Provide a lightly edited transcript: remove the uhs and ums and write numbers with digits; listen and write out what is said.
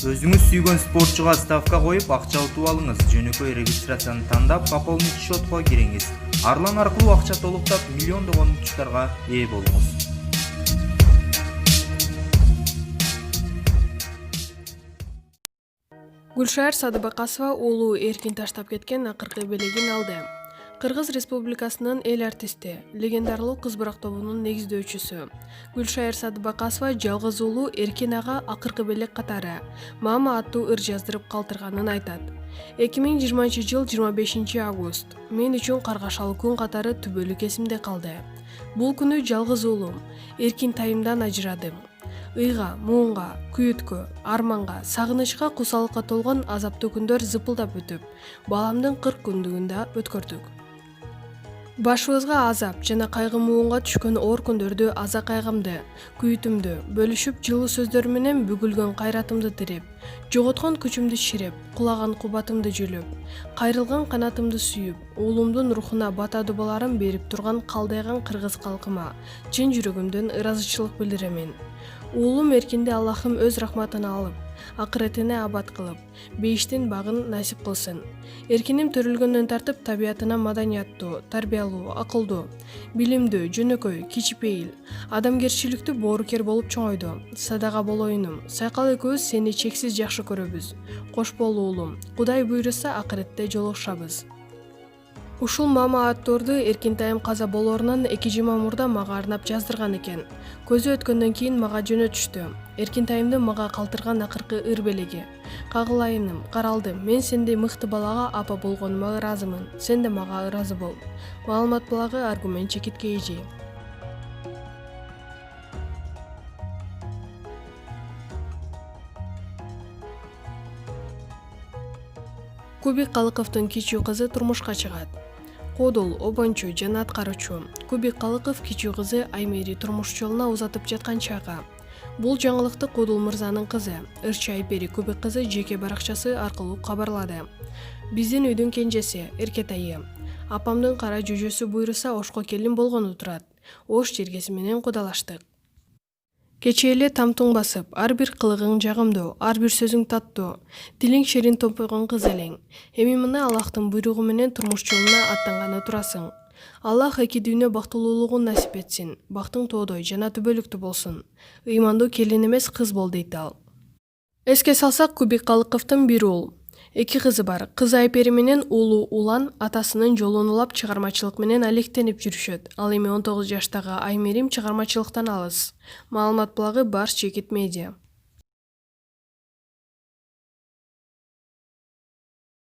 Өзүңүз сүйгөн спортчуга ставка коюп, акча утуп алыңыз. Жөнөкөй регистрацияны тандап, пополнить счетко кириңиз. Арлан аркылуу акча толуктап, миллиондогон утуштарга ээ болуңуз. Гүлшайыр Садыбакасова уулу эркин таштап кеткен акыркы белегин алды. Кыргыз Республикасынын эл артисти, легендарлуу кыз бурак тобунун негиздөөчүсү Гүлшайыр Садыбакасова жалгыз уулу Эркин ага акыркы белек катары «Мама» аттуу ыр жаздырып калтырганын айтат. 2020 жыл 25 август мен үчүн каргашалуу күн катары түбөлүк эсимде калды. Бул күнү жалгыз уулум Эркин Тайымдан ажырадым. Ыйга, муунга, күйүткө, арманга, сагынычка, кусалыкка толгон азаптуу күндөр зыпылдап өтүп, баламдын 40 күндүгүн да өткөрдүк. Башыбызга азап жана кайгы муунга түшкөн оор күндөрдү аза кайгымды, күйүтүмдү бөлүшүп, жылуу сөздөр менен бүгүлгөн кайратымды тирип, жоготкон күчүмдү чиреп, кулаган кубатымды жүлөп, кайрылган канатымды сүйүп, уулумдун рухуна бата дубаларын берип турган калдайган кыргыз калкыма чын жүрөгүмдөн ыраазычылык билдирем. Уулум Эркинди Аллахым өз рахматына алып, акыретине абад кылып, бейиштин багын насип кылсын. Эркиним төрөлгөндөн тартып табиятына маданияттуу, тарбиялуу, акылдуу, билимдүү, жөнөкөй, кичипейил, адамгерчиликтүү боорукер болуп чоңойду. Садага болоюнум, Сайкал экөөбүз сени чексиз жакшы көрөбүз. Кош бол уулум, Кудай буйруса акыретте жолугушабыз. Ушул «Мама» аттуурду Эркин Тайым каза болоорунан 2 мамырда мага арнап жаздырган экен. Көзү өткөндөн кийин мага жөнөтүштү. Эркин Тайымдын мага калтырган акыркы ыр белеги. Кагылайыным, каралдым, мен сендей мыкты балага апа болгонума ыраазымын. Сен да мага ыраазы бол. Маалымат булагы аргумент чекитке эже. Кубик Калыковдун кичүү кызы турмушка чыгат. Кодул, обончу жана аткаруучу Кубик Калыков кичүү кызы Аймери турмуш жолуна узатып жаткан чагы. Бул жаңылыкты Кодул мырзанын кызы Ырчы Айпери Кубик кызы жеке баракчасы аркылуу кабарлады. Биздин үйдүн кенжеси, Эркетайы. Апамдын кара жүжөсү буйруса ошко келин болгону турат. Ош жергеси менен кудалаштык. Кечээ эле тамтуң басып, ар бир кылыгың жагымдуу, ар бир сөзүң таттуу, тилиң шерин топойгон кыз элең. Эми мына Аллахтын буйругу менен турмуш жолуна аттанганы турасың. Аллах эки дүйнө бактылуулугун насип этсин, бактың тоодой жана түбөлүктүү болсун. Ыймандуу келин эмес кыз бол дейт ал. Эске салсак, Кубик Калыковдун бир уул, 2 кызы бар. Кызы Айпери менен уулу Улан атасынын жолун улап чыгармачылык менен алектенип жүрүшөт. Ал эми 19 жаштагы Аймерим чыгармачылыктан алыс. Маалымат булагы Барс Чекит Медиа.